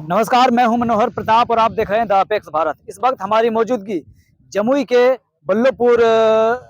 नमस्कार, मैं हूं मनोहर प्रताप और आप देख रहे हैं द अपेक्स भारत। इस वक्त हमारी मौजूदगी जमुई के बल्लभपुर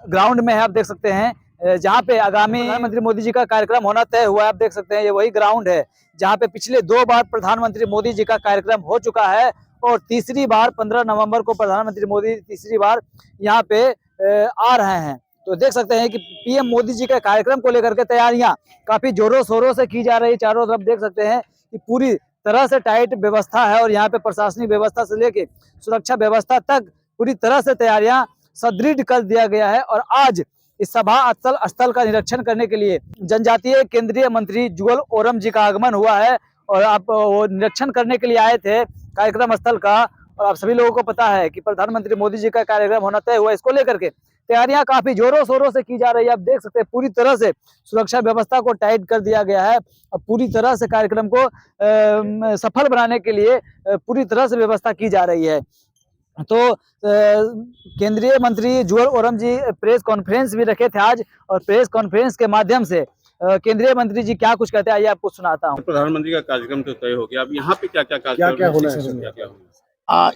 ग्राउंड में है। आप देख सकते हैं जहां पे आगामी प्रधानमंत्री मोदी जी का कार्यक्रम होना तय हुआ है। आप देख सकते हैं ये वही ग्राउंड है जहां पे पिछले 2 बार प्रधानमंत्री मोदी जी का कार्यक्रम हो चुका है और तीसरी बार 15 नवंबर को प्रधानमंत्री मोदी तीसरी बार यहाँ पे आ रहे हैं। तो देख सकते हैं कि पीएम मोदी जी के कार्यक्रम को लेकर के तैयारियां काफी जोरों शोरों से की जा रही। चारों तरफ देख सकते हैं कि पूरी तरह से टाइट व्यवस्था है और यहाँ पे प्रशासनिक व्यवस्था से लेके सुरक्षा व्यवस्था तक पूरी तरह से तैयारियां सुदृढ़ कर दिया गया है। और आज इस सभा स्थल का निरीक्षण करने के लिए जनजातीय केंद्रीय मंत्री जुगल ओरम जी का आगमन हुआ है और आप वो निरीक्षण करने के लिए आए थे कार्यक्रम स्थल का। और आप सभी लोगों को पता है कि प्रधानमंत्री मोदी जी का कार्यक्रम होना तय हुआ, इसको लेकर के तैयारियां काफी जोरों शोरों से की जा रही है। आप देख सकते हैं पूरी तरह से सुरक्षा व्यवस्था को टाइट कर दिया गया है और पूरी तरह से कार्यक्रम को सफल बनाने के लिए पूरी तरह से व्यवस्था की जा रही है। तो केंद्रीय मंत्री जुगल ओरम जी प्रेस कॉन्फ्रेंस भी रखे थे आज और प्रेस कॉन्फ्रेंस के माध्यम से केंद्रीय मंत्री जी क्या कुछ कहते हैं आइए आपको सुनाता हूँ। प्रधानमंत्री का कार्यक्रम तो तय हो गया, अब यहाँ पे क्या क्या कार्यक्रम क्या होना है?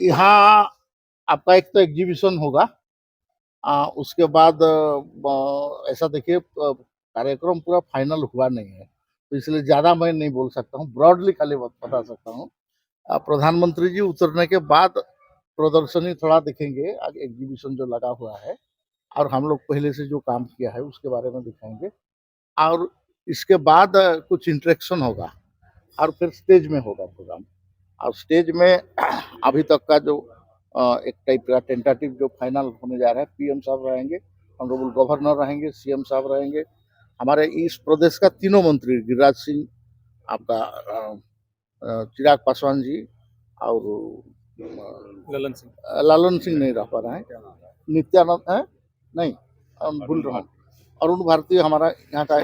यहाँ आपका एक तो एग्जीबिशन होगा। उसके बाद ऐसा देखिए कार्यक्रम पूरा फाइनल हुआ नहीं है तो इसलिए ज़्यादा मैं नहीं बोल सकता हूँ, ब्रॉडली खाली बता सकता हूँ। प्रधानमंत्री जी उतरने के बाद प्रदर्शनी थोड़ा दिखेंगे, आगे एग्जीबिशन जो लगा हुआ है और हम लोग पहले से जो काम किया है उसके बारे में दिखाएंगे और इसके बाद कुछ इंटरेक्शन होगा और फिर स्टेज में होगा प्रोग्राम। और स्टेज में अभी तक का जो एक टाइप का टेंटेटिव जो फाइनल होने जा रहा है, पीएम साहब रहेंगे, ऑनरेबल गवर्नर रहेंगे, सीएम साहब रहेंगे, हमारे इस प्रदेश का तीनों मंत्री गिरिराज सिंह, आपका चिराग पासवान जी और लालन सिंह नहीं रह पा रहे हैं, नित्यानंद है नहीं भूल रहा हूँ, अरुण भारती हमारा यहाँ का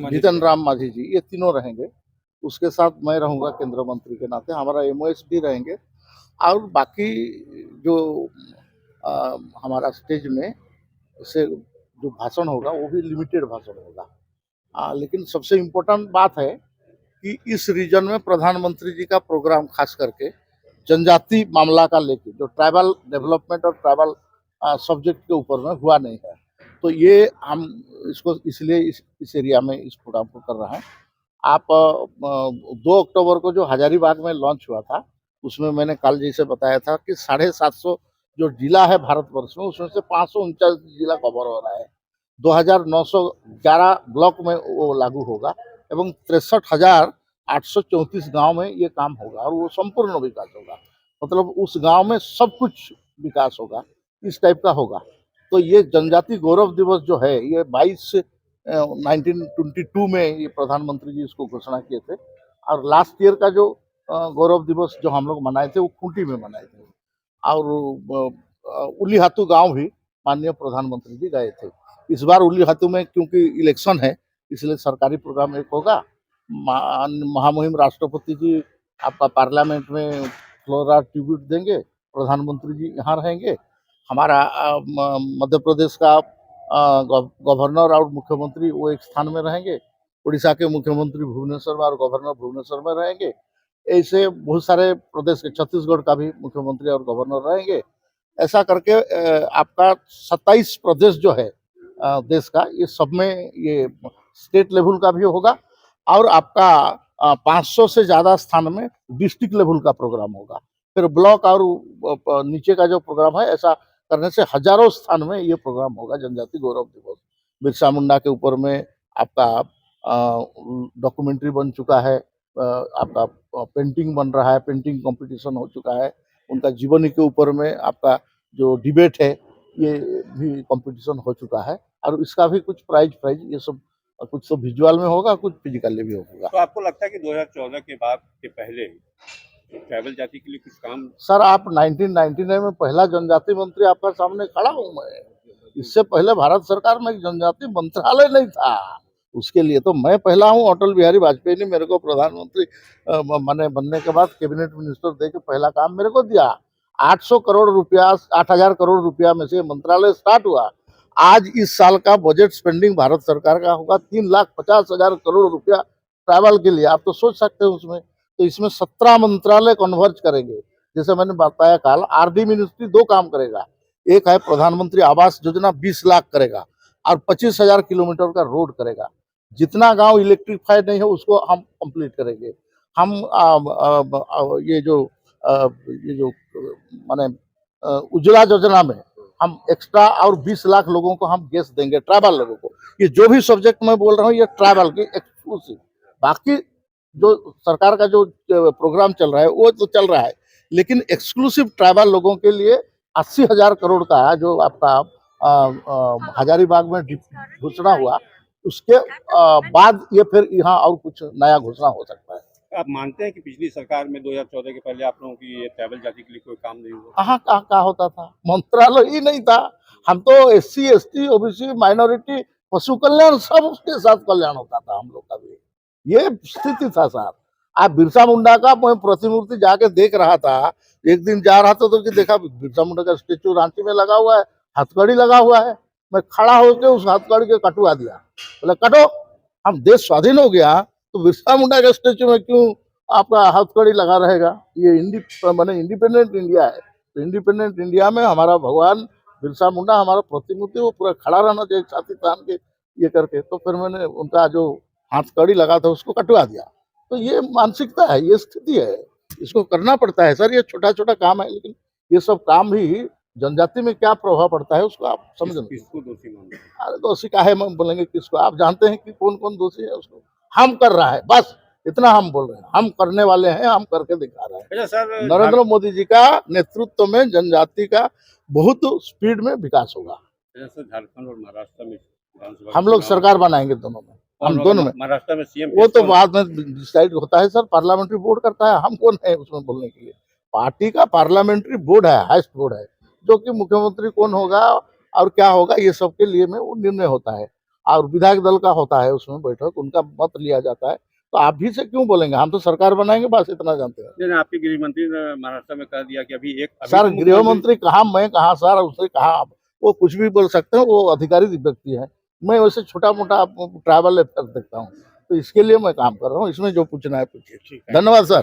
जीतन राम मांझी जी, ये तीनों रहेंगे। उसके साथ मैं रहूंगा केंद्रीय मंत्री के नाते, हमारा एमओएस भी रहेंगे और बाकी जो हमारा स्टेज में से जो भाषण होगा वो भी लिमिटेड भाषण होगा। लेकिन सबसे इम्पोर्टेंट बात है कि इस रीजन में प्रधानमंत्री जी का प्रोग्राम खास करके जनजाति मामला का लेके जो ट्राइबल डेवलपमेंट और ट्राइबल सब्जेक्ट के ऊपर में हुआ नहीं है, तो ये हम इसको इसलिए इस एरिया में इस प्रोग्राम को कर रहे हैं। आप 2 अक्टूबर को जो हजारीबाग में लॉन्च हुआ था उसमें मैंने कल जैसे बताया था कि 750 जो जिला है भारतवर्ष में उसमें से 549 जिला कवर हो रहा है, 2911 ब्लॉक में वो लागू होगा एवं 63,834 गांव में ये काम होगा और वो संपूर्ण विकास होगा, मतलब उस गांव में सब कुछ विकास होगा, इस टाइप का होगा। तो ये जनजाति गौरव दिवस जो है ये 1922 में ये प्रधानमंत्री जी इसको घोषणा किए थे और लास्ट ईयर का जो गौरव दिवस जो हम लोग मनाए थे वो खूंटी में मनाए थे और उलीहातू गांव भी माननीय प्रधानमंत्री जी गए थे। इस बार उलीहातू में क्योंकि इलेक्शन है इसलिए सरकारी प्रोग्राम एक होगा। महामहिम राष्ट्रपति जी आपका पार्लियामेंट में फ्लोरा ट्रिब्यूट देंगे, प्रधानमंत्री जी यहाँ रहेंगे, हमारा मध्य प्रदेश का गवर्नर और मुख्यमंत्री वो एक स्थान में रहेंगे, उड़ीसा के मुख्यमंत्री भुवनेश्वर में और गवर्नर भुवनेश्वर में रहेंगे, ऐसे बहुत सारे प्रदेश के छत्तीसगढ़ का भी मुख्यमंत्री और गवर्नर रहेंगे। ऐसा करके आपका 27 प्रदेश जो है देश का ये सब में ये स्टेट लेवल का भी होगा और आपका 500 से ज़्यादा स्थान में डिस्ट्रिक्ट लेवल का प्रोग्राम होगा। फिर ब्लॉक और नीचे का जो प्रोग्राम है ऐसा करने से हजारों स्थान में ये प्रोग्राम होगा। जनजाति गौरव दिवस बिरसा मुंडा के ऊपर में आपका डॉक्यूमेंट्री बन चुका है, आपका पेंटिंग बन रहा है, पेंटिंग कंपटीशन हो चुका है, उनका जीवनी के ऊपर में आपका जो डिबेट है ये भी कंपटीशन हो चुका है और इसका भी कुछ प्राइज ये सब कुछ तो विजुअल में होगा, कुछ फिजिकली भी होगा। तो आपको लगता है कि 2014 के बाद के पहले ट्राइबल जाति के लिए कुछ काम? सर आप 1999 में पहला जनजाति मंत्री आपका सामने खड़ा हूँ मैं, इससे पहले भारत सरकार में एक जनजाति मंत्रालय नहीं था, उसके लिए तो मैं पहला हूँ। अटल बिहारी वाजपेयी ने मेरे को प्रधानमंत्री मैंने बनने के बाद कैबिनेट मिनिस्टर दे के पहला काम मेरे को दिया। 800 करोड़ रुपया 8,000 करोड़ रुपया में से मंत्रालय स्टार्ट हुआ आज इस साल का बजट स्पेंडिंग भारत सरकार का होगा 3,50,000 करोड़ रुपया ट्रैवल के लिए। आप तो सोच सकते हो उसमें, तो इसमें 17 मंत्रालय कन्वर्ज करेंगे। जैसे मैंने बताया कल, आरडी मिनिस्ट्री 2 काम करेगा। एक है प्रधानमंत्री आवास योजना 20 लाख करेगा और 25,000 किलोमीटर का रोड करेगा। जितना गांव इलेक्ट्रीफाइड नहीं है उसको हम कंप्लीट करेंगे। हम ये जो माने उज्ज्वला योजना में हम एक्स्ट्रा और 20 लाख लोगों को हम गैस देंगे, ट्राइबल लोगों को। ये जो भी सब्जेक्ट मैं बोल रहा हूँ ये ट्राइबल की एक्सक्लूसिव। बाकी जो सरकार का जो प्रोग्राम चल रहा है वो तो चल रहा है, लेकिन एक्सक्लूसिव ट्राइबल लोगों के लिए 80,000 करोड़ का है जो आपका हजारीबाग में घोषणा हुआ। उसके बाद ये फिर यहाँ और कुछ नया घोषणा हो सकता है। आप मानते हैं कि पिछली सरकार में 2014 के पहले आप लोगों की ये ट्राइबल जाति के लिए कोई काम नहीं हुआ? कहाँ कहाँ होता था, मंत्रालय ही नहीं था। हम तो SC ST OBC माइनॉरिटी पशु कल्याण सब उसके साथ कल्याण होता था हम लोग का भी। ये स्थिति था सर। आप बिरसा मुंडा का मैं प्रतिमूर्ति जाके देख रहा था, एक दिन जा रहा था तो देखा बिरसा मुंडा का स्टेचू रांची में लगा हुआ है, हथकड़ी लगा हुआ है। मैं खड़ा होकर उस हथकड़ी के कटवा दिया, बोले कटो। हम देश स्वाधीन हो गया तो बिरसा मुंडा के स्टेचू में क्यों आपका हथकड़ी लगा रहेगा? ये इंडिपेंडेंट इंडिया है, तो इंडिपेंडेंट इंडिया में हमारा भगवान बिरसा मुंडा हमारा प्रतिमूर्ति वो पूरा खड़ा रहना चाहिए छाती तान के ये करके। तो फिर मैंने उनका जो हथकड़ी लगा था उसको कटवा दिया। तो ये मानसिकता है, ये स्थिति है, इसको करना पड़ता है सर। ये छोटा छोटा काम है, लेकिन ये सब काम भी जनजाति में क्या प्रभाव पड़ता है उसको आप समझ लो। किसको दोषी मानते हैं? अरे दोषी काहे में बोलेंगे किसको? आप जानते हैं कि कौन कौन दोषी है उसको। हम कर रहा है, बस इतना हम बोल रहे हैं। हम करने वाले हैं, हम करके दिखा रहे हैं। अच्छा सर, नरेंद्र मोदी जी का नेतृत्व में जनजाति का बहुत स्पीड में विकास होगा। जैसे झारखंड और महाराष्ट्र में विधानसभा हम लोग सरकार बनाएंगे दोनों में, हम दोनों में। महाराष्ट्र में सीएम वो तो बाद में डिसाइड होता है सर, पार्लियामेंट्री बोर्ड करता है। हम कौन है उसमें बोलने के लिए? पार्टी का पार्लियामेंट्री बोर्ड है, हाईएस्ट बोर्ड है, जो कि मुख्यमंत्री कौन होगा और क्या होगा ये सब के लिए में वो निर्णय होता है। और विधायक दल का होता है उसमें बैठक, उनका मत लिया जाता है। तो आप भी से क्यों बोलेंगे? हम तो सरकार बनाएंगे, बस इतना जानते हैं। जैसे आपके गृह मंत्री ने महाराष्ट्र में कह दिया कि अभी सर गृह मंत्री कहा, मैं कहा सर, उसने कहा वो कुछ भी बोल सकते हैं, वो अधिकारी व्यक्ति है। मैं वैसे छोटा मोटा ट्रैवल देखता हूँ, तो इसके लिए मैं काम कर रहा हूँ। इसमें जो पूछना है पूछिए। धन्यवाद सर।